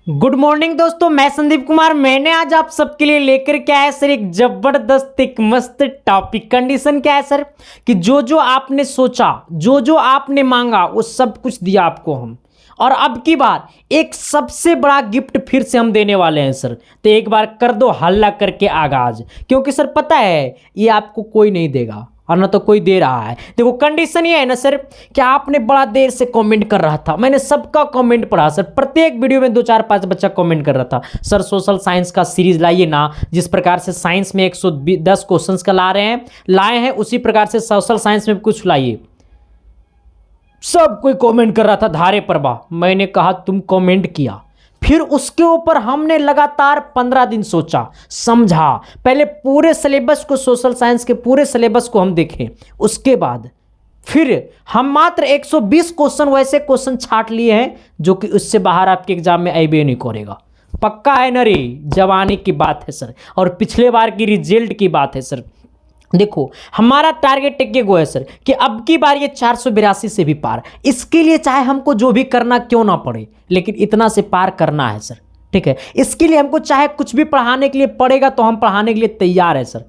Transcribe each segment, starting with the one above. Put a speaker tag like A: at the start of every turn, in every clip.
A: Good morning दोस्तों, मैं संदीप कुमार। मैंने आज आप सबके लिए लेकर के आया सर एक जबरदस्त एक मस्त टॉपिक। कंडीशन क्या है सर कि जो जो आपने सोचा, जो जो आपने मांगा, वो सब कुछ दिया आपको हम। और अब की बार एक सबसे बड़ा गिफ्ट फिर से हम देने वाले हैं सर। तो एक बार कर दो हल्ला करके आगाज, क्योंकि सर पता है ये आपको कोई नहीं देगा और ना तो कोई दे रहा है। देखो कंडीशन ये है ना सर कि आपने बड़ा देर से कमेंट कर रहा था, मैंने सबका कमेंट पढ़ा सर। प्रत्येक वीडियो में 2 4 5 बच्चा कमेंट कर रहा था सर सोशल साइंस का सीरीज लाइए ना। जिस प्रकार से साइंस में 110 क्वेश्चंस का लाए हैं उसी प्रकार से सोशल साइंस में कुछ लाइए। सब कोई कमेंट कर रहा था धारे प्रभा। मैंने कहा तुम कमेंट किया, फिर उसके ऊपर हमने लगातार 15 दिन सोचा समझा। पहले पूरे सिलेबस को, सोशल साइंस के पूरे सिलेबस को हम देखें, उसके बाद फिर हम मात्र 120 क्वेश्चन वैसे क्वेश्चन छांट लिए हैं जो कि उससे बाहर आपके एग्जाम में आईबीए नहीं करेगा। पक्का है ना रे? जवानी की बात है सर, और पिछले बार की रिजल्ट की बात है सर। देखो हमारा टारगेट एक गो है सर कि अब की बार ये 482 से भी पार। इसके लिए चाहे हमको जो भी करना क्यों ना पड़े, लेकिन इतना से पार करना है सर। ठीक है, इसके लिए हमको चाहे कुछ भी पढ़ाने के लिए पड़ेगा तो हम पढ़ाने के लिए तैयार है सर,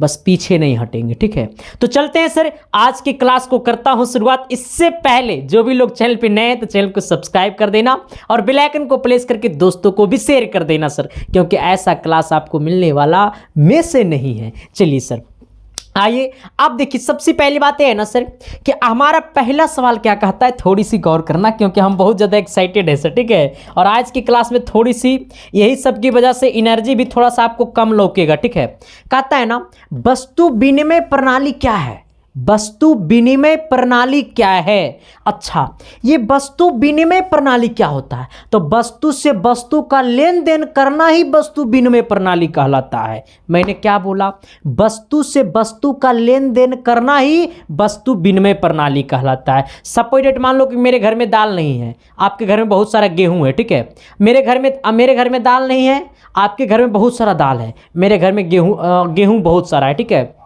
A: बस पीछे नहीं हटेंगे। ठीक है, तो चलते हैं सर, आज की क्लास को करता हूं शुरुआत। इससे पहले जो भी लोग चैनल पे नए हैं तो चैनल को सब्सक्राइब कर देना और बेल आइकन को प्रेस करके दोस्तों को भी शेयर कर देना सर, क्योंकि ऐसा क्लास आपको मिलने वाला में से नहीं है। चलिए सर आइए, आप देखिए सबसे पहली बात है ना सर कि हमारा पहला सवाल क्या कहता है, थोड़ी सी गौर करना क्योंकि हम बहुत ज़्यादा एक्साइटेड है सर। ठीक है, और आज की क्लास में थोड़ी सी यही सब की वजह से एनर्जी भी थोड़ा सा आपको कम लौकेगा। ठीक है, कहता है ना वस्तु विनिमय प्रणाली क्या है। वस्तु विनिमय प्रणाली क्या है? अच्छा, ये वस्तु विनिमय प्रणाली क्या होता है? तो वस्तु से वस्तु का लेन देन करना ही वस्तु विनिमय प्रणाली कहलाता है। मैंने क्या बोला? वस्तु से वस्तु का लेन देन करना ही वस्तु विनिमय प्रणाली कहलाता है। सपोज मान लो कि मेरे घर में दाल नहीं है, आपके घर में बहुत सारा गेहूं है। ठीक है, मेरे घर में दाल नहीं है, आपके घर में बहुत सारा दाल है, मेरे घर में गेहूं बहुत सारा है। ठीक है,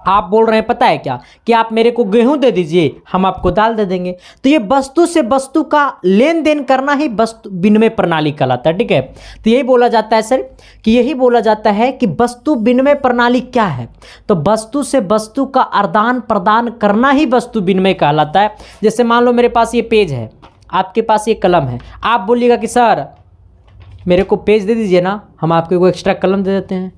A: आप बोल रहे हैं पता है क्या कि आप मेरे को गेहूं दे दीजिए, हम आपको दाल दे देंगे। तो ये वस्तु से वस्तु का लेन देन करना ही वस्तु विनिमय प्रणाली कहलाता है। ठीक है, तो यही बोला जाता है सर कि यही बोला जाता है कि वस्तु विनिमय प्रणाली क्या है। तो वस्तु से वस्तु का आदान प्रदान करना ही वस्तु विनिमय कहलाता है। जैसे मान लो मेरे पास ये पेज है, आपके पास ये कलम है, आप बोलिएगा कि सर मेरे को पेज दे दीजिए ना, हम आपको कोई एक्स्ट्रा कलम दे देते हैं,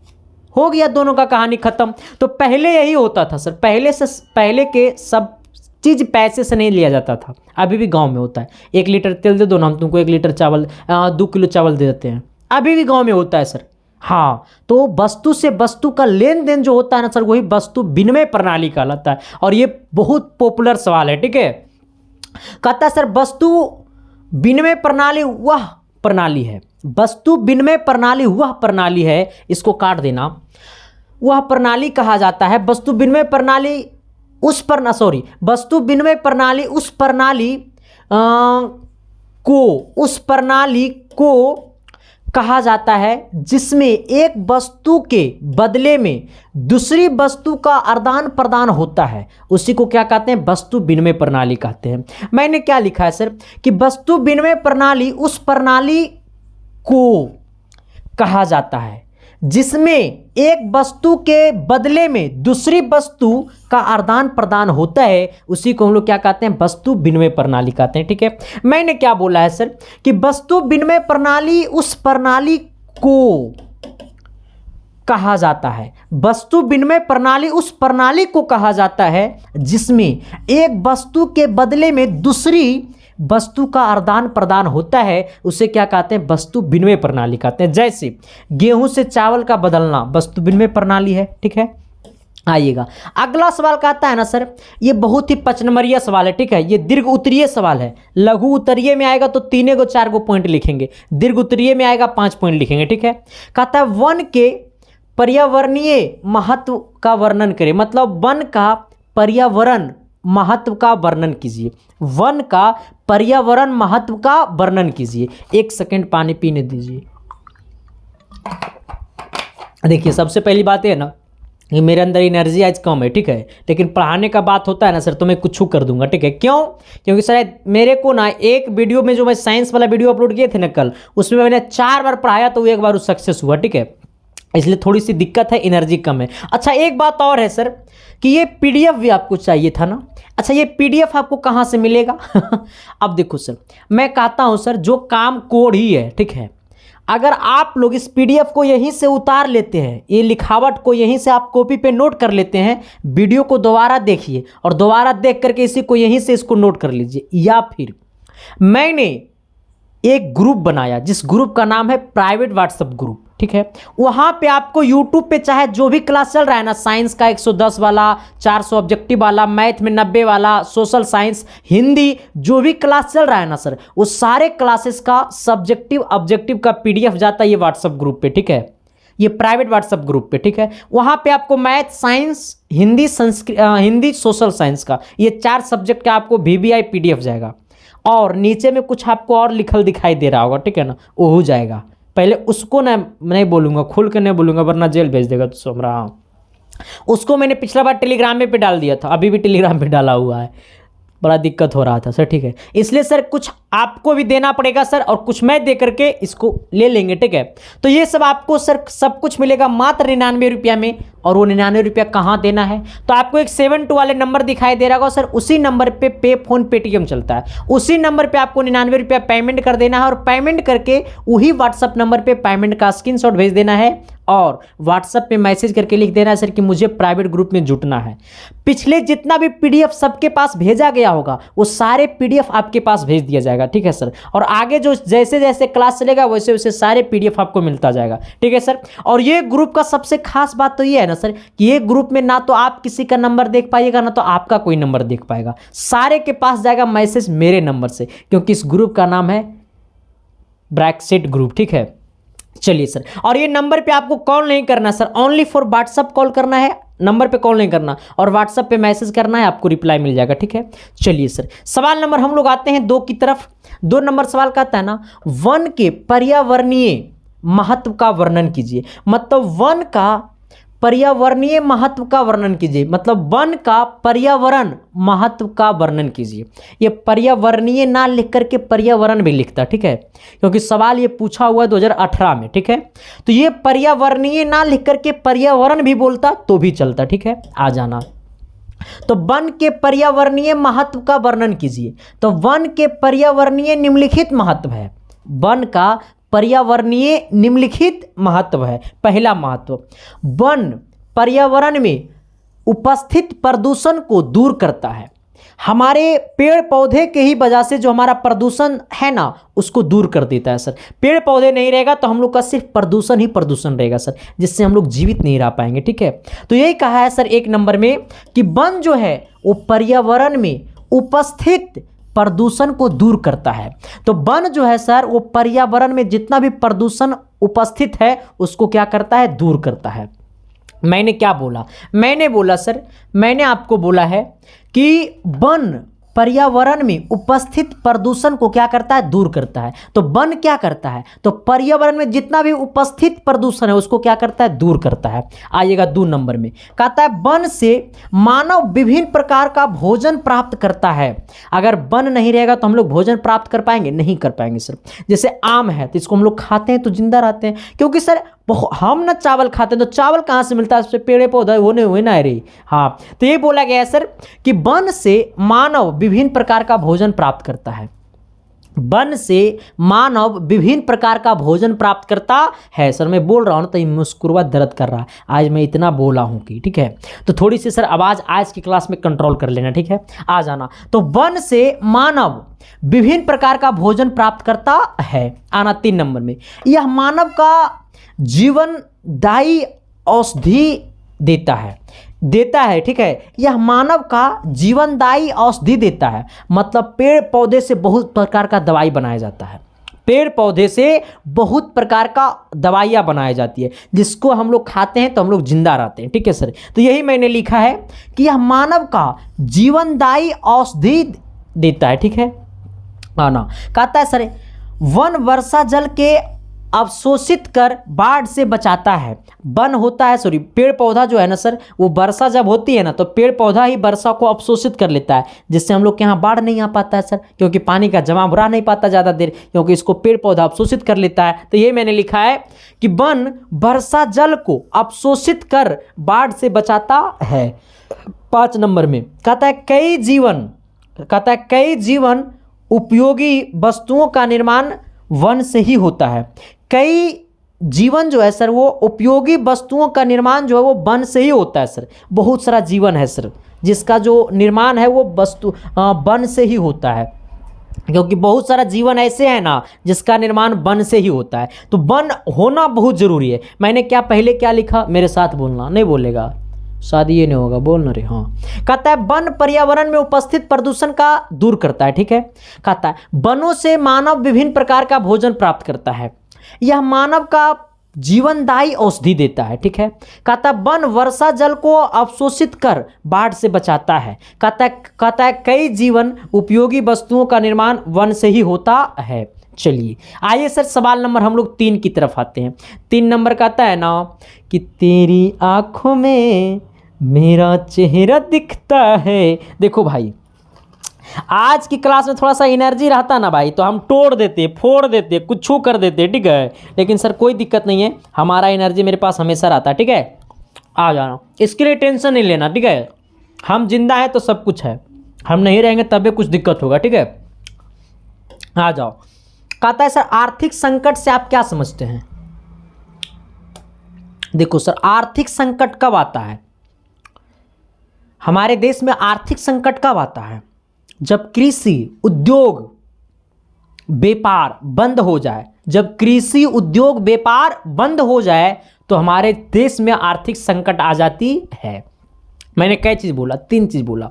A: हो गया, दोनों का कहानी खत्म। तो पहले यही होता था सर, पहले के सब चीज पैसे से नहीं लिया जाता था। अभी भी गांव में होता है, 1 लीटर तेल दे दो ना, हम तुमको 1 लीटर चावल 2 किलो चावल दे देते हैं, अभी भी गांव में होता है सर। हाँ, तो वस्तु से वस्तु का लेन देन जो होता है ना सर, वही वस्तु विनिमय प्रणाली कहलाता है। और ये बहुत पॉपुलर सवाल है। ठीक है, कहता है सर वस्तु विनिमय प्रणाली वह प्रणाली है, वस्तु विनिमय प्रणाली वह प्रणाली है, इसको काट देना, वह प्रणाली कहा जाता है। वस्तु विनिमय प्रणाली वस्तु विनिमय प्रणाली उस प्रणाली को कहा जाता है जिसमें एक वस्तु के बदले में दूसरी वस्तु का आदान प्रदान होता है, उसी को क्या कहते हैं? वस्तु विनिमय प्रणाली कहते हैं। मैंने क्या लिखा है सर कि वस्तु विनिमय प्रणाली उस प्रणाली को कहा जाता है जिसमें एक वस्तु के बदले में दूसरी वस्तु का आदान प्रदान होता है, उसी को हम लोग क्या कहते हैं? वस्तु विनिमय प्रणाली कहते हैं। ठीक है, मैंने क्या बोला है सर कि वस्तु विनिमय प्रणाली उस प्रणाली को कहा जाता है, वस्तु विनिमय प्रणाली उस प्रणाली को कहा जाता है जिसमें एक वस्तु के बदले में दूसरी वस्तु का आदान प्रदान होता है, उसे क्या कहते हैं? वस्तु विनिमय प्रणाली कहते हैं। जैसे गेहूं से चावल का बदलना वस्तु विनिमय प्रणाली है। ठीक है, आइएगा अगला सवाल कहता है ना सर, ये बहुत ही 5 नंबरिया सवाल है। ठीक है, ये दीर्घ उत्तरीय सवाल है। लघु उत्तरीय में आएगा तो 3 4 पॉइंट लिखेंगे, दीर्घ उत्तरीय में आएगा 5 पॉइंट लिखेंगे। ठीक है, कहता है वन के पर्यावरणीय महत्व का वर्णन करें, मतलब वन का पर्यावरण महत्व का वर्णन कीजिए। वन का पर्यावरण महत्व का वर्णन कीजिए। 1 सेकंड पानी पीने दीजिए। देखिए सबसे पहली बात है ना ये मेरे अंदर एनर्जी आज कम है, ठीक है, लेकिन पढ़ाने का बात होता है ना सर तो मैं कुछ कर दूंगा, ठीक है। क्यों? क्योंकि सर मेरे को ना एक वीडियो में जो मैं साइंस वाला वीडियो अपलोड किए थे ना कल, उसमें मैंने 4 बार पढ़ाया तो एक बार वो सक्सेस हुआ, ठीक है। इसलिए थोड़ी सी दिक्कत है, एनर्जी कम है। अच्छा एक बात और है सर कि ये पीडीएफ भी आपको चाहिए था ना। अच्छा ये पीडीएफ आपको कहाँ से मिलेगा? अब देखो सर, मैं कहता हूँ सर जो काम कोड ही है, ठीक है, अगर आप लोग इस पीडीएफ को यहीं से उतार लेते हैं, ये लिखावट को यहीं से आप कॉपी पे नोट कर लेते हैं, वीडियो को दोबारा देखिए और दोबारा देख करके इसी को यहीं से इसको नोट कर लीजिए, या फिर मैंने एक ग्रुप बनाया जिस ग्रुप का नाम है प्राइवेट व्हाट्सएप ग्रुप, ठीक है। वहां पे आपको यूट्यूब पे चाहे जो भी क्लास चल रहा है ना, साइंस का 110 वाला, 400 ऑब्जेक्टिव वाला, मैथ में 90 वाला, सोशल साइंस, हिंदी, जो भी क्लास चल रहा है ना सर, वो सारे क्लासेस का सब्जेक्टिव ऑब्जेक्टिव का पीडीएफ जाता है ये व्हाट्सएप ग्रुप पे, ठीक है, ये प्राइवेट व्हाट्सएप ग्रुप पे, ठीक है। वहां पे आपको math, science, Hindi, Sanskrit, Hindi, social science का ये 4 सब्जेक्ट का आपको वीवीआई पीडीएफ जाएगा। और नीचे में कुछ आपको और लिखल दिखाई दे रहा होगा, ठीक है ना, वो हो जाएगा। पहले उसको ना नहीं बोलूँगा, खुल के नहीं बोलूँगा वरना जेल भेज देगा तो सोम रहा हूँ। उसको मैंने पिछला बार टेलीग्राम में पे डाल दिया था, अभी भी टेलीग्राम पे डाला हुआ है, बड़ा दिक्कत हो रहा था सर, ठीक है। इसलिए सर कुछ आपको भी देना पड़ेगा सर और कुछ मैं दे करके इसको ले लेंगे, ठीक है। तो ये सब आपको सर सब कुछ मिलेगा मात्र 99 रुपया में। और वो 99 रुपया कहाँ देना है? तो आपको एक 72 वाले नंबर दिखाई दे रहा होगा सर, उसी नंबर पे पे फोन पेटीएम चलता है, उसी नंबर पे आपको 99 रुपया पेमेंट कर देना है और पेमेंट करके वही व्हाट्सअप नंबर पे पेमेंट का स्क्रीनशॉट भेज देना है और व्हाट्सएप पे मैसेज करके लिख देना है सर कि मुझे प्राइवेट ग्रुप में जुटना है। पिछले जितना भी पीडीएफ सबके पास भेजा गया होगा वो सारे पीडीएफ आपके पास भेज दिया जाएगा, ठीक है सर। और आगे जो जैसे जैसे क्लास चलेगा वैसे वैसे सारे पीडीएफ आपको मिलता जाएगा, ठीक है सर। और ये ग्रुप का सबसे खास बात तो ये है ना सर कि ये ग्रुप में ना तो आप किसी का नंबर देख पाइएगा ना तो आपका कोई नंबर देख पाएगा, सारे के पास जाएगा मैसेज मेरे नंबर से, क्योंकि इस ग्रुप का नाम है ब्रैकेट ग्रुप, ठीक है। चलिए सर, और ये नंबर पे आपको कॉल नहीं करना sir, only for WhatsApp call करना है, नंबर पे कॉल नहीं करना और व्हाट्सएप पे मैसेज करना है, आपको रिप्लाई मिल जाएगा, ठीक है। चलिए सर, सवाल नंबर हम लोग आते हैं 2 की तरफ। 2 नंबर सवाल कहता है ना, वन के पर्यावरणीय महत्व का वर्णन कीजिए। मतलब वन का पर्यावरणीय महत्व का वर्णन कीजिए, मतलब वन का पर्यावरण महत्व का वर्णन कीजिए। ये पर्यावरणीय ना लिख करके पर्यावरण भी लिखता, ठीक है, क्योंकि सवाल ये पूछा हुआ है 2018 में, ठीक है। तो ये पर्यावरणीय ना लिख करके पर्यावरण भी बोलता तो भी चलता, ठीक है, आ जाना। तो वन के पर्यावरणीय महत्व का वर्णन कीजिए। तो वन के पर्यावरणीय निम्नलिखित महत्व है, वन का पर्यावरणीय निम्नलिखित महत्व है। पहला महत्व, वन पर्यावरण में उपस्थित प्रदूषण को दूर करता है। हमारे पेड़ पौधे के ही वजह से जो हमारा प्रदूषण है ना उसको दूर कर देता है सर। पेड़ पौधे नहीं रहेगा तो हम लोग का सिर्फ प्रदूषण ही प्रदूषण रहेगा सर, जिससे हम लोग जीवित नहीं रह पाएंगे, ठीक है। तो यही कहा है सर 1 नंबर में कि वन जो है वो पर्यावरण में उपस्थित प्रदूषण को दूर करता है। तो वन जो है सर वो पर्यावरण में जितना भी प्रदूषण उपस्थित है उसको क्या करता है? दूर करता है। मैंने क्या बोला? मैंने बोला सर, मैंने आपको बोला है कि वन पर्यावरण में उपस्थित प्रदूषण को क्या करता है? दूर करता है। तो वन क्या करता है? तो पर्यावरण में जितना भी उपस्थित प्रदूषण है उसको क्या करता है? दूर करता है। आइएगा 2 नंबर में, कहता है वन से मानव विभिन्न प्रकार का भोजन प्राप्त करता है। अगर वन नहीं रहेगा तो हम लोग भोजन प्राप्त कर पाएंगे? नहीं कर पाएंगे सर। जैसे आम है तो इसको हम लोग खाते हैं तो जिंदा रहते हैं, क्योंकि सर हम ना चावल खाते हैं तो चावल कहाँ से मिलता है? उससे पेड़ पौधे होने हुए ना रे। हाँ, तो ये बोला गया है सर कि वन से मानव विभिन्न प्रकार का भोजन प्राप्त करता है। वन से मानव विभिन्न प्रकार का भोजन प्राप्त करता है। सर मैं बोल रहा हूँ ना तो ये मुस्कुरा दर्द कर रहा है, आज मैं इतना बोला हूँ कि, ठीक है। तो थोड़ी सी सर आवाज़ आज की क्लास में कंट्रोल कर लेना, ठीक है, आ जाना। तो वन से मानव विभिन्न प्रकार का भोजन प्राप्त करता है। आना 3 नंबर में, यह मानव का जीवनदायी औषधि देता है, ठीक है। यह मानव का जीवनदायी औषधि देता है, मतलब पेड़ पौधे से बहुत प्रकार का दवाई बनाया जाता है। पेड़ पौधे से बहुत प्रकार का दवाइयाँ बनाई जाती है, जिसको हम लोग खाते हैं तो हम लोग जिंदा रहते हैं, ठीक है सर। तो यही मैंने लिखा है कि यह मानव का जीवनदायी औषधि देता है, ठीक है। आना कहता है सर वन वर्षा जल के अवशोषित कर बाढ़ से बचाता है। वन होता है, सॉरी, पेड़ पौधा जो है ना सर, वो वर्षा जब होती है ना तो पेड़ पौधा ही वर्षा को अवशोषित कर लेता है, जिससे हम लोग के यहाँ बाढ़ नहीं आ पाता है सर, क्योंकि पानी का जमाव रह नहीं पाता ज़्यादा देर, क्योंकि इसको पेड़ पौधा अवशोषित कर लेता है। तो ये मैंने लिखा है कि वन वर्षा जल को अवशोषित कर बाढ़ से बचाता है। 5 नंबर में कहता है कई जीवन उपयोगी वस्तुओं का निर्माण वन से ही होता है। कई जीवन जो है सर, वो उपयोगी वस्तुओं का निर्माण जो है वो वन से ही होता है सर। बहुत सारा जीवन है सर जिसका जो निर्माण है वो वस्तु वन से ही होता है, क्योंकि बहुत सारा जीवन ऐसे है ना जिसका निर्माण वन से ही होता है। तो वन होना बहुत जरूरी है। मैंने पहले क्या लिखा, मेरे साथ बोलना, नहीं बोलेगा शादी ये नहीं होगा, बोलना रे। हाँ, कहता है वन पर्यावरण में उपस्थित प्रदूषण का दूर करता है। ठीक है, कहता है वनों से मानव विभिन्न प्रकार का भोजन प्राप्त करता है, यह मानव का जीवनदायी औषधि देता है। ठीक है, कहता है वन वर्षा जल को अवशोषित कर बाढ़ से बचाता है। कहता है कई जीवन उपयोगी वस्तुओं का निर्माण वन से ही होता है। चलिए आइए सर सवाल नंबर हम लोग 3 की तरफ आते हैं। 3 नंबर कहता है ना कि तेरी आंखों में मेरा चेहरा दिखता है। देखो भाई, आज की क्लास में थोड़ा सा एनर्जी रहता ना भाई तो हम तोड़ देते, फोड़ देते, कुछ कर देते, ठीक है। लेकिन सर कोई दिक्कत नहीं है, हमारा एनर्जी मेरे पास हमेशा रहता है, ठीक है। आ जाना, इसके लिए टेंशन नहीं लेना, ठीक है। हम जिंदा हैं तो सब कुछ है, हम नहीं रहेंगे तब भी कुछ दिक्कत होगा, ठीक है। आ जाओ, कहता है सर आर्थिक संकट से आप क्या समझते हैं। देखो सर, आर्थिक संकट कब आता है हमारे देश में? आर्थिक संकट कब आता है? जब कृषि उद्योग व्यापार बंद हो जाए। जब कृषि उद्योग व्यापार बंद हो जाए तो हमारे देश में आर्थिक संकट आ जाती है। मैंने कई चीज बोला, 3 चीज बोला,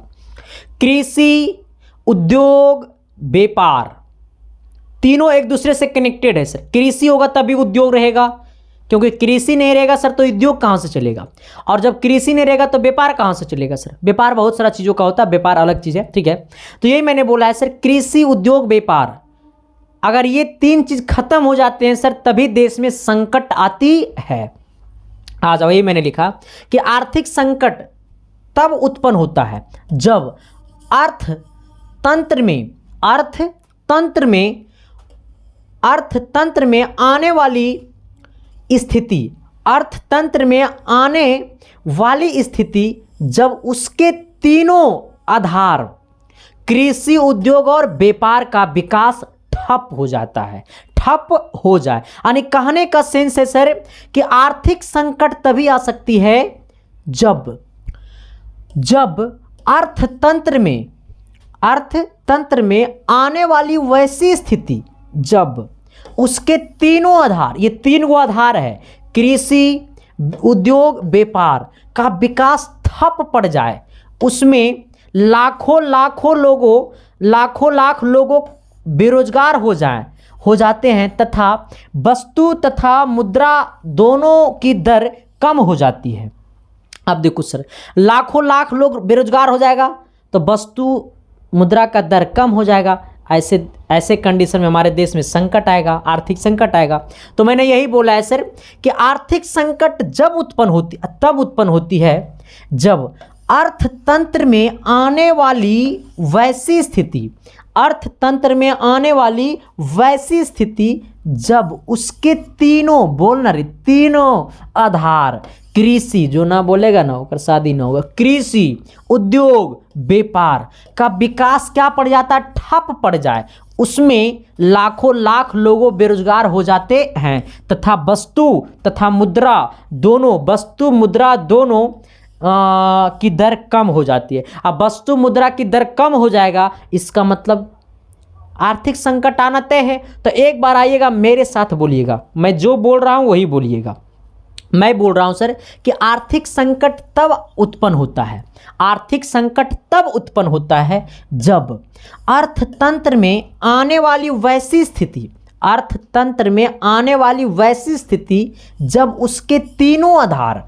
A: कृषि उद्योग व्यापार, तीनों एक दूसरे से कनेक्टेड है सर। कृषि होगा तभी उद्योग रहेगा, क्योंकि कृषि नहीं रहेगा सर तो उद्योग कहाँ से चलेगा, और जब कृषि नहीं रहेगा तो व्यापार कहाँ से चलेगा सर। व्यापार बहुत सारा चीज़ों का होता है, व्यापार अलग चीज़ है, ठीक है। तो यही मैंने बोला है सर, कृषि उद्योग व्यापार, अगर ये 3 चीज खत्म हो जाते हैं सर तभी देश में संकट आती है। आ जाओ, ये मैंने लिखा कि आर्थिक संकट तब उत्पन्न होता है जब अर्थतंत्र में आने वाली स्थिति जब उसके तीनों आधार कृषि उद्योग और व्यापार का विकास ठप हो जाता है, ठप हो जाए। यानी कहने का सेंस है सर कि आर्थिक संकट तभी आ सकती है जब अर्थतंत्र में आने वाली वैसी स्थिति जब उसके तीनों आधार, ये 3 गो आधार है, कृषि उद्योग व्यापार का विकास ठप पड़ जाए, उसमें लाखों लाख लोगों बेरोजगार हो जाते हैं तथा वस्तु तथा मुद्रा दोनों की दर कम हो जाती है। अब देखो सर, लाखों लाख लोग बेरोजगार हो जाएगा तो वस्तु मुद्रा का दर कम हो जाएगा, ऐसे कंडीशन में हमारे देश में संकट आएगा, आर्थिक संकट आएगा। तो मैंने यही बोला है सर कि आर्थिक संकट तब उत्पन्न होती है जब अर्थतंत्र में आने वाली वैसी स्थिति जब उसके तीनों आधार, कृषि, जो ना बोलेगा ना होकर शादी ना होगा, कृषि उद्योग व्यापार का विकास क्या पड़ जाता है, ठप पड़ जाए, उसमें लाखों लाख लोगों बेरोजगार हो जाते हैं तथा वस्तु मुद्रा दोनों की दर कम हो जाती है। अब वस्तु मुद्रा की दर कम हो जाएगा, इसका मतलब आर्थिक संकट आना तय है। तो एक बार आइएगा, मेरे साथ बोलिएगा, मैं जो बोल रहा हूं वही बोलिएगा। मैं बोल रहा हूं सर कि आर्थिक संकट तब उत्पन्न होता है जब अर्थतंत्र में आने वाली वैसी स्थिति जब उसके तीनों आधार,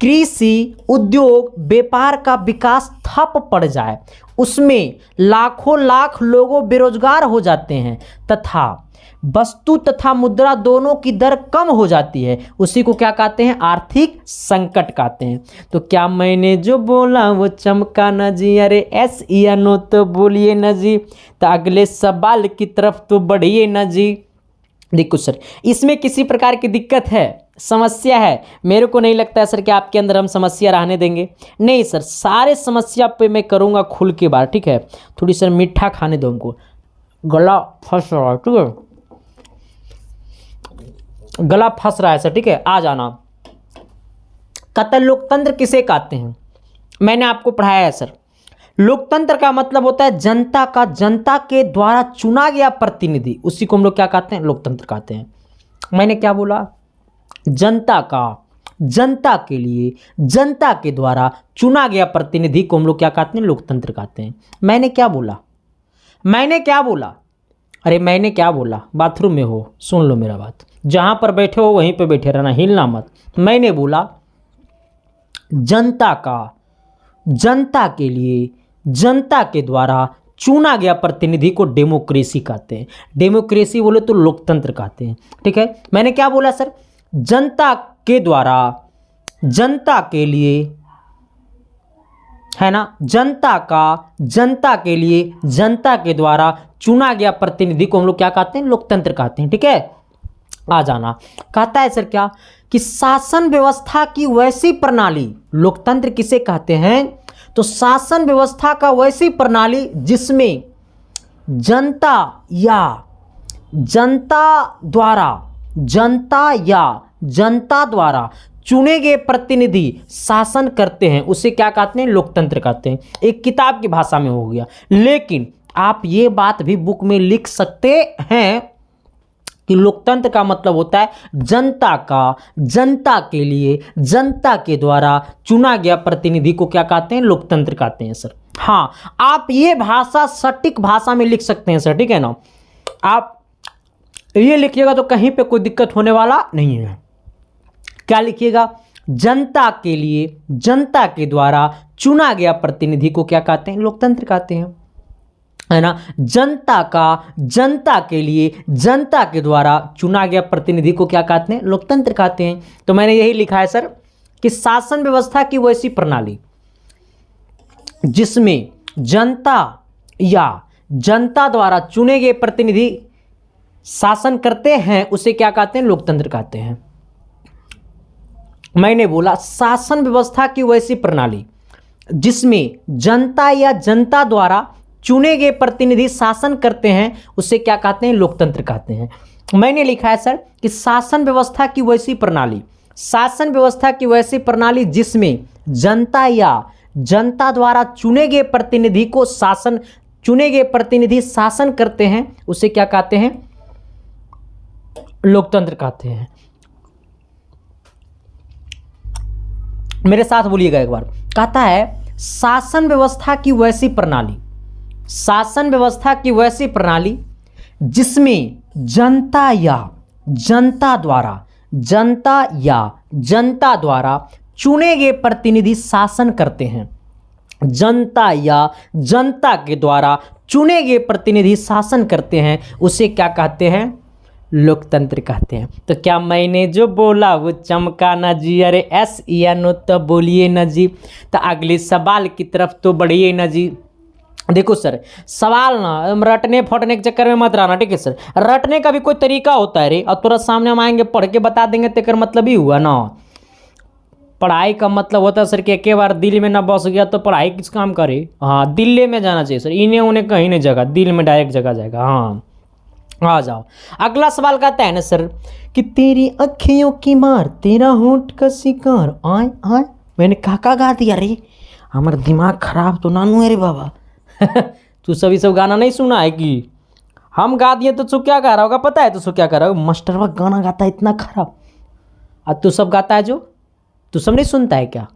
A: कृषि उद्योग व्यापार का विकास ठप पड़ जाए, उसमें लाखों लाख लोगों बेरोजगार हो जाते हैं तथा वस्तु तथा मुद्रा दोनों की दर कम हो जाती है, उसी को क्या कहते हैं? आर्थिक संकट कहते हैं। तो क्या मैंने जो बोला वो चमका न जी? अरे एस या नो तो बोलिए न जी, तो अगले सवाल की तरफ तो बढ़िए न जी। देखो सर, इसमें किसी प्रकार की दिक्कत है, समस्या है? मेरे को नहीं लगता है सर कि आपके अंदर हम समस्या रहने देंगे। नहीं सर, सारे समस्या पे मैं करूँगा खुल के बात, ठीक है? थोड़ी सर मीठा खाने दो हमको, गला फंस रहा है, ठीक है? गला फंस रहा है सर, ठीक है? आ जाना। कहता लोकतंत्र किसे कहते हैं? मैंने आपको पढ़ाया है सर, लोकतंत्र का मतलब होता है जनता का, जनता के द्वारा चुना गया प्रतिनिधि, उसी को हम लोग क्या कहते हैं? लोकतंत्र कहते हैं। मैंने क्या बोला? जनता का, जनता के लिए, जनता के द्वारा चुना गया प्रतिनिधि को हम लोग क्या कहते हैं? लोकतंत्र कहते हैं। मैंने क्या बोला? मैंने क्या बोला? अरे मैंने क्या बोला? बाथरूम में हो, सुन लो मेरा बात, जहां पर बैठे हो वहीं पे बैठे रहना, हिलना मत। मैंने बोला जनता का, जनता के लिए, जनता के द्वारा चुना गया प्रतिनिधि को डेमोक्रेसी कहते हैं। डेमोक्रेसी बोले तो लोकतंत्र कहते हैं, ठीक है? मैंने क्या बोला सर? जनता के द्वारा, जनता के लिए, है ना, जनता का, जनता के लिए, जनता के द्वारा चुना गया प्रतिनिधि को हम लोग क्या कहते हैं? लोकतंत्र कहते हैं, ठीक है? आ जाना। कहता है सर क्या कि शासन व्यवस्था की वैसी प्रणाली, लोकतंत्र किसे कहते हैं? तो शासन व्यवस्था का वैसी प्रणाली जिसमें जनता या जनता द्वारा, जनता या जनता द्वारा चुने गए प्रतिनिधि शासन करते हैं, उसे क्या कहते हैं? लोकतंत्र कहते हैं। एक किताब की भाषा में हो गया, लेकिन आप ये बात भी बुक में लिख सकते हैं कि लोकतंत्र का मतलब होता है जनता का, जनता के लिए, जनता के द्वारा चुना गया प्रतिनिधि को क्या कहते हैं? लोकतंत्र कहते हैं सर। हाँ, आप ये भाषा सटीक भाषा में लिख सकते हैं सर, ठीक है ना? आप ये लिखिएगा तो कहीं पे कोई दिक्कत होने वाला नहीं है। क्या लिखिएगा? जनता के लिए, जनता के द्वारा चुना गया प्रतिनिधि को क्या कहते हैं? लोकतंत्र कहते हैं, है ना? जनता का, जनता के लिए, जनता के द्वारा चुना गया प्रतिनिधि को क्या कहते हैं? लोकतंत्र कहते हैं। तो मैंने यही लिखा है सर कि शासन व्यवस्था की वैसी प्रणाली जिसमें जनता या जनता द्वारा चुने गए प्रतिनिधि शासन करते हैं, उसे क्या कहते हैं? लोकतंत्र कहते हैं। मैंने बोला शासन व्यवस्था की वैसी प्रणाली जिसमें जनता या जनता द्वारा चुने गए प्रतिनिधि शासन करते हैं, उसे क्या कहते हैं? लोकतंत्र कहते हैं। मैंने लिखा है सर कि शासन व्यवस्था की वैसी प्रणाली, शासन व्यवस्था की वैसी प्रणाली जिसमें जनता या जनता द्वारा चुने गए प्रतिनिधि को शासन, चुने गए प्रतिनिधि शासन करते हैं, उसे क्या कहते हैं? लोकतंत्र कहते हैं। मेरे साथ बोलिएगा एक बार। कहता है शासन व्यवस्था की वैसी प्रणाली, शासन व्यवस्था की वैसी प्रणाली जिसमें जनता या जनता द्वारा, जनता या जनता द्वारा चुने गए प्रतिनिधि शासन करते हैं, जनता या जनता के द्वारा चुने गए प्रतिनिधि शासन करते हैं, उसे क्या कहते हैं? लोकतंत्र कहते हैं। तो क्या मैंने जो बोला वो चमका ना जी? अरे एस या नो तो बोलिए ना जी। तो अगले सवाल की तरफ तो बढ़िए ना जी। देखो सर, सवाल ना रटने फटने के चक्कर में मत रहना, ठीक है सर? रटने का भी कोई तरीका होता है रे, और तुरंत सामने हम आएंगे पढ़ के बता देंगे तो मतलब ही हुआ ना। पढ़ाई का मतलब होता है सर कि एक बार दिल में ना बस गया तो पढ़ाई किस काम करे? हाँ, दिल्ली में जाना चाहिए सर, इन्हें उन्हें कहीं नहीं जगह, दिल में डायरेक्ट जगह जाएगा। हाँ, आ जाओ। अगला सवाल कहता है ना सर कि तेरी अखियों की मार, तेरा होंठ का शिकार, आय आय। मैंने काका गा दिया रे, हमारा दिमाग खराब तो नानू है रे बाबा। तू सभी सब गाना नहीं सुना है कि हम गा दिए तो तू क्या गा रहा होगा? पता है तू क्या कर रहा होगा? मास्टरवा गाना गाता है इतना खराब, और तू सब गाता है जो तू सब नहीं सुनता है क्या?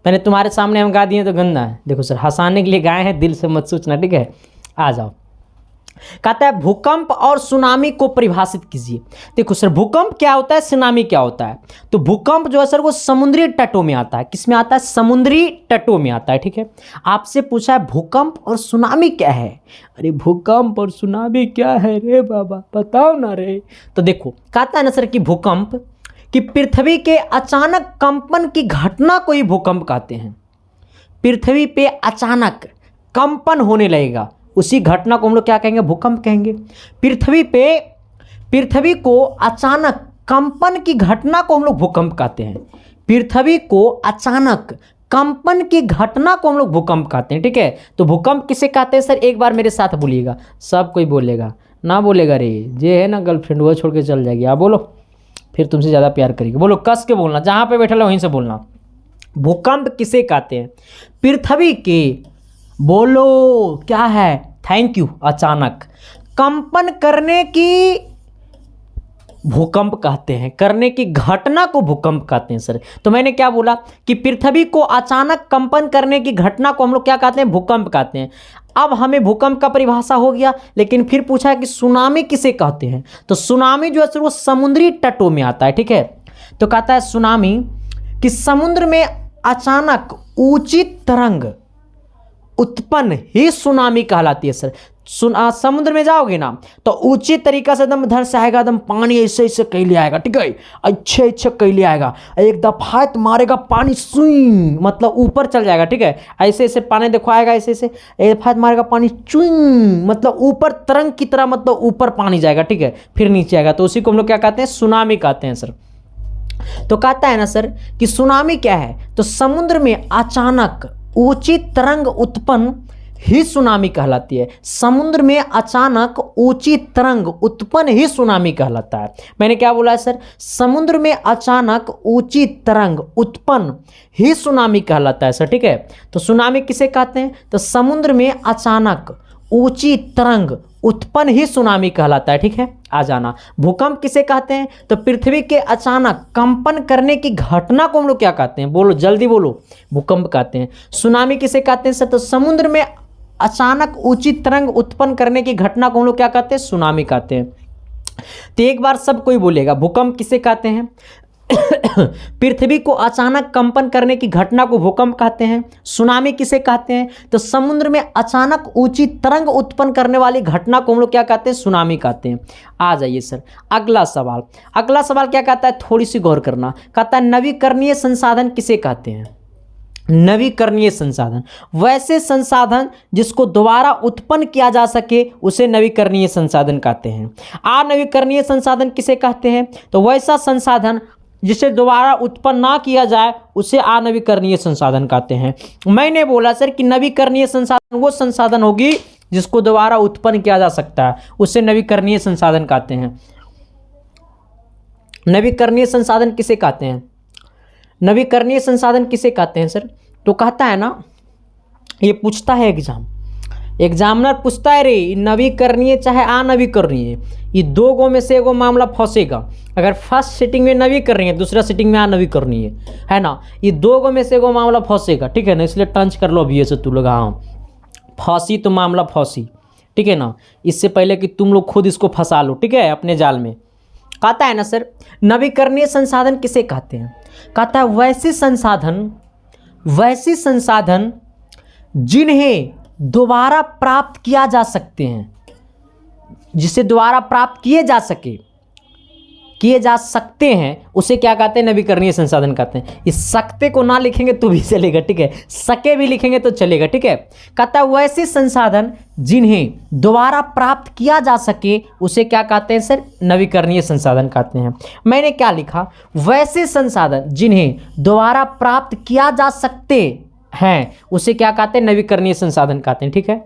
A: मैंने तुम्हारे सामने हम गा दिए तो गंदा है। देखो सर, हंसाने के लिए गाए हैं, दिल से मत सोचना, ठीक है? आ जाओ। कहता है भूकंप और सुनामी को परिभाषित कीजिए। देखो सर, भूकंप क्या होता है, सुनामी क्या होता है? तो भूकंप जो है सर वो समुद्री तटों में आता है। किस में आता है? समुद्री तटों में आता है। ठीक है, आपसे पूछा है भूकंप और सुनामी क्या है। अरे भूकंप और सुनामी क्या है रे बाबा, बताओ ना रे। तो देखो, कहता है ना सर कि भूकंप कि पृथ्वी के अचानक कंपन की घटना को ही भूकंप कहते हैं। पृथ्वी पे अचानक कंपन होने लगेगा, उसी घटना को हम लोग क्या कहेंगे? भूकंप कहेंगे। पृथ्वी को अचानक कंपन की घटना को हम लोग भूकंप कहते हैं। पृथ्वी को अचानक कंपन की घटना को हम लोग भूकंप कहते हैं। ठीक है, तो भूकंप किसे कहते हैं सर? एक बार मेरे साथ बोलिएगा, सब कोई बोलेगा, ना बोलेगा रे जे है ना गर्लफ्रेंड वो छोड़ के चल जाएगी। आप बोलो, फिर तुमसे ज़्यादा प्यार करेगी। बोलो, कस के बोलना, जहाँ पे बैठा लो वहीं से बोलना। भूकंप किसे कहते हैं? पृथ्वी के, बोलो क्या है? Thank you. अचानक कंपन करने की भूकंप कहते हैं, करने की घटना को भूकंप कहते हैं सर। तो मैंने क्या बोला कि पृथ्वी को अचानक कंपन करने की घटना को हम लोग क्या कहते हैं? भूकंप कहते हैं। अब हमें भूकंप का परिभाषा हो गया, लेकिन फिर पूछा है कि सुनामी किसे कहते हैं। तो सुनामी जो है सर वो समुद्री तटों में आता है। ठीक है, तो कहता है सुनामी कि समुद्र में अचानक ऊंची तरंग उत्पन्न ही सुनामी कहलाती है सर। समुद्र में जाओगे ना तो ऊंची तरीका से एकदम इधर से आएगा, एकदम पानी ऐसे ऐसे कैले आएगा। ठीक है, अच्छे अच्छे कैले आएगा, एक दफात मारेगा पानी स्विंग, मतलब ऊपर चल जाएगा। ठीक है, ऐसे ऐसे पानी देखो आएगा, ऐसे ऐसे एक दफात मारेगा पानी चुइंग, मतलब ऊपर तरंग की तरह, मतलब ऊपर पानी जाएगा। ठीक है, फिर नीचे आएगा, तो उसी को हम लोग क्या कहते हैं? सुनामी कहते हैं सर। तो कहता है ना सर कि सुनामी क्या है? तो समुद्र में अचानक ऊंची तरंग उत्पन्न ही सुनामी कहलाती है। समुद्र में अचानक ऊंची तरंग उत्पन्न ही सुनामी कहलाता है। मैंने क्या बोला है सर? समुद्र में अचानक ऊंची तरंग उत्पन्न ही सुनामी कहलाता है सर। ठीक है, तो सुनामी किसे कहते हैं? तो समुद्र में अचानक ऊंची तरंग उत्पन्न ही सुनामी कहलाता है। ठीक है, आ जाना। भूकंप किसे कहते हैं? तो पृथ्वी के अचानक कंपन करने की घटना को हम लोग क्या कहते हैं? बोलो जल्दी बोलो। भूकंप कहते हैं। सुनामी किसे कहते हैं सर? तो समुद्र में अचानक ऊंची तरंग उत्पन्न करने की घटना को हम लोग क्या कहते हैं? सुनामी कहते हैं। तो एक बार सब कोई बोलेगा, भूकंप किसे कहते हैं? पृथ्वी को अचानक कंपन करने की घटना को भूकंप कहते हैं। सुनामी किसे कहते हैं? तो समुद्र में अचानक ऊंची तरंग उत्पन्न करने वाली घटना को हम लोग क्या कहते हैं? सुनामी कहते हैं। आ जाइए सर, अगला सवाल। अगला सवाल क्या कहता है? थोड़ी सी गौर करना। कहता है नवीकरणीय संसाधन किसे कहते हैं? नवीकरणीय संसाधन, वैसे संसाधन जिसको दोबारा उत्पन्न किया जा सके उसे नवीकरणीय संसाधन कहते हैं। अनवीकरणीय संसाधन किसे कहते हैं? तो वैसा संसाधन जिसे दोबारा उत्पन्न ना किया जाए उसे अनवीकरणीय संसाधन कहते हैं। मैंने बोला सर कि नवीकरणीय संसाधन वो संसाधन होगी जिसको दोबारा उत्पन्न किया जा सकता है, उसे नवीकरणीय संसाधन कहते हैं। नवीकरणीय संसाधन किसे कहते हैं? नवीकरणीय संसाधन किसे कहते हैं सर? तो कहता है ना, ये पूछता है एग्जामिनर पूछता है रे नवीकरणीय चाहे अनवीकरणीय, ये दो गो में से एगो मामला फंसेगा। अगर फर्स्ट सीटिंग में नवीकरणीय, दूसरा सीटिंग में अनवीकरणीय, है ना, ये दो गो में से एगो मामला फंसेगा। ठीक है ना, इसलिए टंच कर लो अभी से तू लोग। हाँ, फांसी तो मामला फांसी, ठीक है ना, इससे पहले कि तुम लोग खुद इसको फंसा लो, ठीक है, अपने जाल में। कहता है ना सर नवीकरणीय संसाधन किसे कहते हैं? कहता है वैसे संसाधन जिन्हें दोबारा प्राप्त किया जा सकते हैं, जिसे दोबारा प्राप्त किए जा सकते हैं उसे क्या कहते हैं? नवीकरणीय संसाधन कहते हैं। इस सकते को ना लिखेंगे तो भी चलेगा, ठीक है, सके भी लिखेंगे तो चलेगा, ठीक है। कहता है वैसे संसाधन जिन्हें दोबारा प्राप्त किया जा सके उसे क्या कहते हैं सर? नवीकरणीय संसाधन कहते हैं। मैंने क्या लिखा? वैसे संसाधन जिन्हें दोबारा प्राप्त किया जा सकते हैं उसे क्या कहते हैं? नवीकरणीय संसाधन कहते हैं, ठीक है।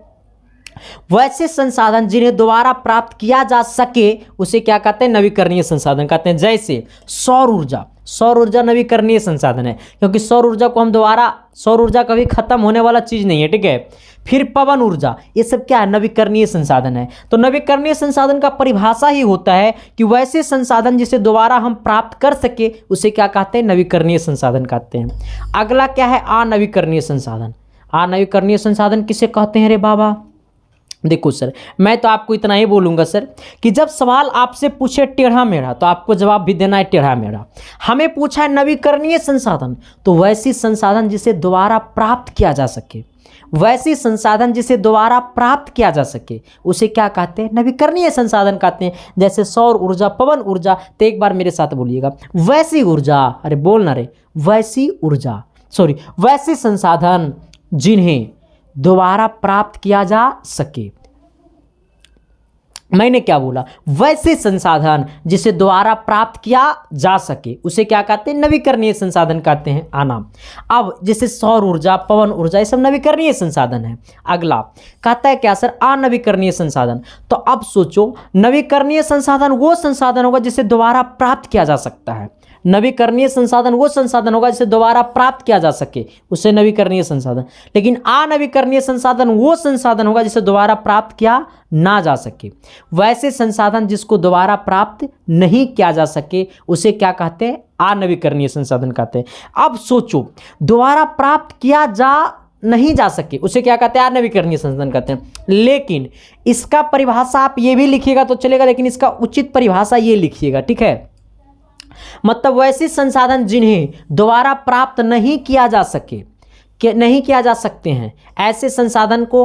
A: वैसे संसाधन जिन्हें दोबारा प्राप्त किया जा सके उसे क्या कहते हैं? नवीकरणीय संसाधन कहते हैं। जैसे सौर ऊर्जा नवीकरणीय संसाधन है, क्योंकि सौर ऊर्जा को हम दोबारा, सौर ऊर्जा कभी खत्म होने वाला चीज नहीं है, ठीक है। फिर पवन ऊर्जा, ये सब क्या है? नवीकरणीय संसाधन है। तो नवीकरणीय संसाधन का परिभाषा ही होता है कि वैसे संसाधन जिसे दोबारा हम प्राप्त कर सके उसे क्या कहते हैं? नवीकरणीय संसाधन कहते हैं। अगला क्या है? अनवीकरणीय संसाधन। अनवीकरणीय संसाधन किसे कहते हैं रे बाबा? देखो सर, मैं तो आपको इतना ही बोलूँगा सर कि जब सवाल आपसे पूछे टेढ़ा मेढ़ा तो आपको जवाब भी देना है टेढ़ा मेढ़ा। हमें पूछा है नवीकरणीय संसाधन, तो वैसी संसाधन जिसे दोबारा प्राप्त किया जा सके, वैसी संसाधन जिसे दोबारा प्राप्त किया जा सके उसे क्या कहते हैं? नवीकरणीय संसाधन कहते हैं। जैसे सौर ऊर्जा, पवन ऊर्जा। तो एक बार मेरे साथ बोलिएगा, वैसी ऊर्जा, अरे बोलना रे, वैसी ऊर्जा, सॉरी, वैसे संसाधन जिन्हें दोबारा प्राप्त किया जा सके। मैंने क्या बोला? वैसे संसाधन जिसे दोबारा प्राप्त किया जा सके उसे क्या कहते हैं? नवीकरणीय संसाधन कहते हैं। आना, अब जैसे सौर ऊर्जा, पवन ऊर्जा, ये सब नवीकरणीय संसाधन है। अगला कहता है क्या सर? अनवीकरणीय संसाधन। तो अब सोचो, नवीकरणीय संसाधन वो संसाधन होगा जिसे दोबारा प्राप्त किया जा सकता है। नवीकरणीय संसाधन वो संसाधन होगा जिसे दोबारा प्राप्त किया जा सके, उसे नवीकरणीय संसाधन। लेकिन अनवीकरणीय संसाधन वो संसाधन होगा जिसे दोबारा प्राप्त किया ना जा सके। वैसे संसाधन जिसको दोबारा प्राप्त नहीं किया जा सके उसे क्या कहते हैं? अनवीकरणीय संसाधन कहते हैं। अब सोचो, दोबारा प्राप्त किया नहीं जा सके उसे क्या कहते हैं? अनवीकरणीय संसाधन कहते हैं। लेकिन इसका परिभाषा आप ये भी लिखिएगा तो चलेगा, लेकिन इसका उचित परिभाषा ये लिखिएगा, ठीक है? मतलब वैसे संसाधन जिन्हें दोबारा प्राप्त नहीं किया जा सके, नहीं किया जा सकते हैं, ऐसे संसाधन को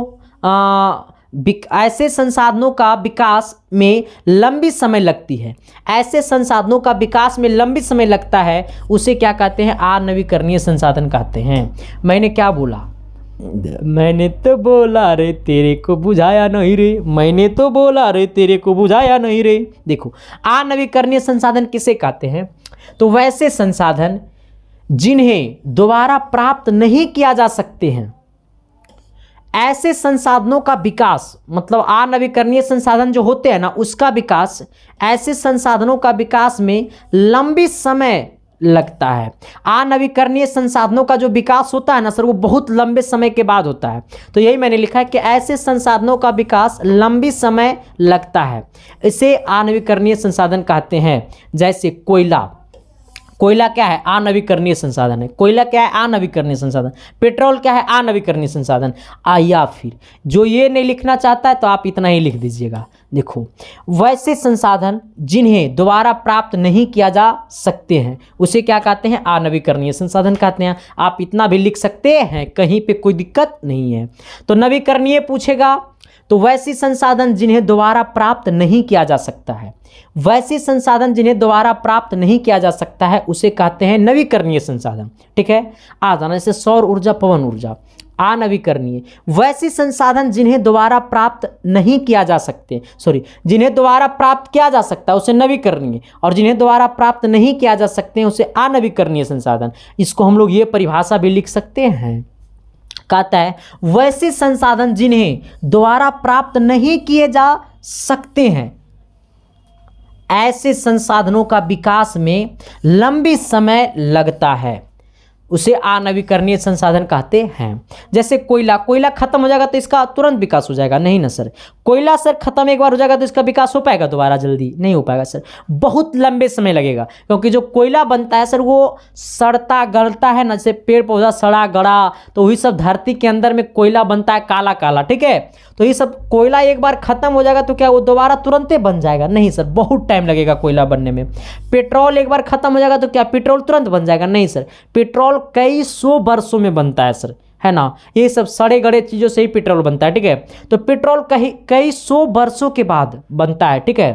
A: ऐसे संसाधनों का विकास में लंबी समय लगती है, ऐसे संसाधनों का विकास में लंबी समय लगता है, उसे क्या कहते हैं? अनवीकरणीय संसाधन कहते हैं। मैंने क्या बोला? मैंने तो बोला रे तेरे को बुझाया नहीं रे, मैंने तो बोला रे तेरे को बुझाया नहीं रे। देखो, अनवीकरणीय संसाधन किसे कहते हैं? तो वैसे संसाधन जिन्हें दोबारा प्राप्त नहीं किया जा सकते हैं, ऐसे संसाधनों का विकास, मतलब अनवीकरणीय संसाधन जो होते हैं ना, उसका विकास, ऐसे संसाधनों का विकास में लंबी समय लगता है। अनवीकरणीय संसाधनों का जो विकास होता है ना सर, वो बहुत लंबे समय के बाद होता है। तो यही मैंने लिखा है कि ऐसे संसाधनों का विकास लंबी समय लगता है, इसे अनवीकरणीय संसाधन कहते हैं। जैसे कोयला, कोयला क्या है? अनवीकरणीय संसाधन है। कोयला क्या है? अनवीकरणीय संसाधन। पेट्रोल क्या है? अनवीकरणीय संसाधन। या फिर जो ये नहीं लिखना चाहता है तो आप इतना ही लिख दीजिएगा। देखो, वैसे संसाधन जिन्हें दोबारा प्राप्त नहीं किया जा सकते हैं उसे क्या कहते हैं? अनवीकरणीय संसाधन कहते हैं। आप इतना भी लिख सकते हैं, कहीं पे कोई दिक्कत नहीं है। तो नवीकरणीय पूछेगा तो वैसे संसाधन जिन्हें दोबारा प्राप्त नहीं किया जा सकता है, वैसे संसाधन जिन्हें दोबारा प्राप्त नहीं किया जा सकता है उसे कहते हैं नवीकरणीय संसाधन, ठीक है? आ जाना, जैसे सौर ऊर्जा, पवन ऊर्जा, अनवीकरणीय। वैसे संसाधन जिन्हें दोबारा प्राप्त नहीं किया जा सकते, सॉरी, जिन्हें दोबारा प्राप्त किया जा सकता है उसे नवीकरणीय, और जिन्हें दोबारा प्राप्त नहीं किया जा सकते हैं उसे अनवीकरणीय संसाधन। इसको हम लोग ये परिभाषा भी लिख सकते हैं। कहता है वैसे संसाधन जिन्हें दोबारा प्राप्त नहीं किए जा सकते हैं, ऐसे संसाधनों का विकास में लंबी समय लगता है, उसे अनवीकरणीय संसाधन कहते हैं। जैसे कोयला, कोयला खत्म हो जाएगा तो इसका तुरंत विकास हो जाएगा? नहीं ना सर। कोयला सर खत्म एक बार हो जाएगा तो इसका विकास हो पाएगा दोबारा? जल्दी नहीं हो पाएगा सर, बहुत लंबे समय लगेगा। क्योंकि जो कोयला बनता है सर वो सड़ता गलता है ना, जैसे पेड़ पौधा सड़ा गड़ा, तो वही सब धरती के अंदर में कोयला बनता है, काला काला, ठीक है? तो ये सब कोयला एक बार खत्म हो जाएगा तो क्या वो दोबारा तुरंत बन जाएगा? नहीं सर, बहुत टाइम लगेगा कोयला बनने में। पेट्रोल एक बार खत्म हो जाएगा तो क्या पेट्रोल तुरंत बन जाएगा? नहीं सर, पेट्रोल कई सौ वर्षों में बनता है सर, है ना? ये सब सड़े गड़े चीजों से ही पेट्रोल बनता है, ठीक है? तो पेट्रोल कई सौ वर्षों के बाद बनता है, ठीक है?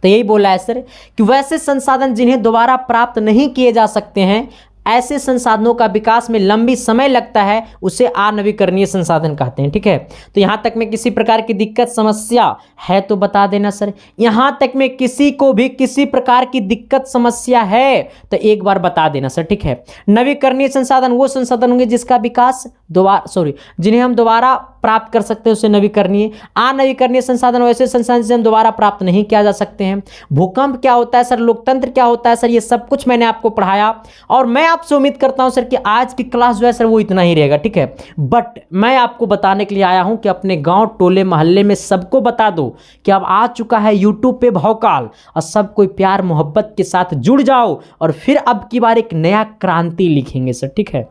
A: तो यही बोला है सर कि वैसे संसाधन जिन्हें दोबारा प्राप्त नहीं किए जा सकते हैं, ऐसे संसाधनों का विकास में लंबी समय लगता है, उसे अनवीकरणीय संसाधन कहते हैं, ठीक है? तो यहाँ तक में किसी प्रकार की दिक्कत समस्या है तो बता देना सर। यहाँ तक में किसी को भी किसी प्रकार की दिक्कत समस्या है तो एक बार बता देना सर, ठीक है? नवीकरणीय संसाधन वो संसाधन होंगे जिसका विकास जिन्हें हम दोबारा प्राप्त कर सकते हैं उसे नवीकरणीय। अनवीकरणीय संसाधन वैसे संसाधन जिसे हम दोबारा प्राप्त नहीं किया जा सकते हैं। भूकंप क्या होता है सर, लोकतंत्र क्या होता है सर, ये सब कुछ मैंने आपको पढ़ाया। और मैं आपसे उम्मीद करता हूं सर कि आज की क्लास जो है सर वो इतना ही रहेगा, ठीक है? बट मैं आपको बताने के लिए आया हूं कि अपने गांव टोले मोहल्ले में सबको बता दो कि अब आ चुका है यूट्यूब पे भौकाल, और सब कोई प्यार मोहब्बत के साथ जुड़ जाओ और फिर अब की बार एक नया क्रांति लिखेंगे सर, ठीक है?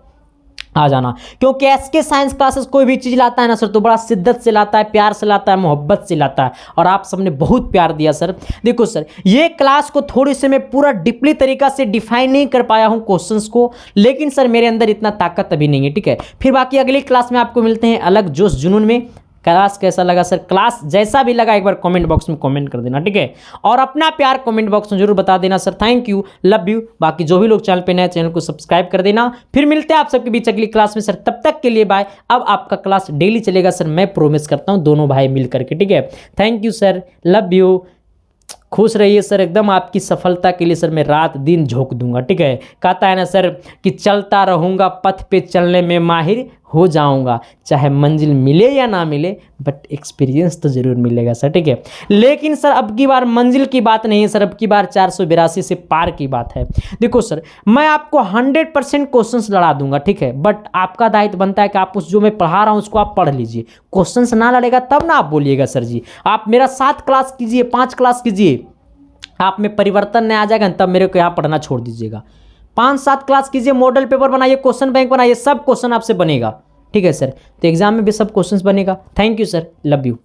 A: आ जाना, क्योंकि एसके साइंस क्लासेस कोई भी चीज़ लाता है ना सर तो बड़ा शिद्दत से लाता है, प्यार से लाता है, मोहब्बत से लाता है, और आप सबने बहुत प्यार दिया सर। देखो सर, ये क्लास को थोड़ी से मैं पूरा डीपली तरीका से डिफाइन नहीं कर पाया हूँ क्वेश्चंस को, लेकिन सर मेरे अंदर इतना ताकत अभी नहीं है, ठीक है। फिर बाकी अगली क्लास में आपको मिलते हैं अलग जोश जुनून में। क्लास कैसा लगा सर, क्लास जैसा भी लगा एक बार कमेंट बॉक्स में कमेंट कर देना, ठीक है, और अपना प्यार कमेंट बॉक्स में जरूर बता देना sir. Thank you, love you. बाकी जो भी लोग चैनल पे नए, चैनल को सब्सक्राइब कर देना। फिर मिलते हैं आप सबके बीच अगली क्लास में सर, तब तक के लिए बाय। अब आपका क्लास डेली चलेगा सर, मैं प्रोमिस करता हूँ, दोनों भाई मिल करके, ठीक है। Thank you sir, love you, खुश रहिए सर एकदम। आपकी सफलता के लिए सर मैं रात दिन झोंक दूंगा, ठीक है। कहता है ना सर कि चलता रहूँगा पथ पे चलने में माहिर हो जाऊंगा, चाहे मंजिल मिले या ना मिले, बट एक्सपीरियंस तो ज़रूर मिलेगा सर, ठीक है। लेकिन सर अब की बार मंजिल की बात नहीं है सर, अब की बार 482 से पार की बात है। देखो सर, मैं आपको 100% क्वेश्चंस लड़ा दूंगा, ठीक है, बट आपका दायित्व बनता है कि आप उस जो मैं पढ़ा रहा हूँ उसको आप पढ़ लीजिए। क्वेश्चंस ना लड़ेगा तब ना आप बोलिएगा सर जी। आप मेरा 7 क्लास कीजिए, 5 क्लास कीजिए, आप में परिवर्तन नहीं आ जाएगा तब मेरे को यहाँ पढ़ना छोड़ दीजिएगा। 5-7 क्लास कीजिए, मॉडल पेपर बनाइए, क्वेश्चन बैंक बनाइए, सब क्वेश्चन आपसे बनेगा, ठीक है सर। तो एग्जाम में भी सब क्वेश्चंस बनेगा। Thank you sir, love you.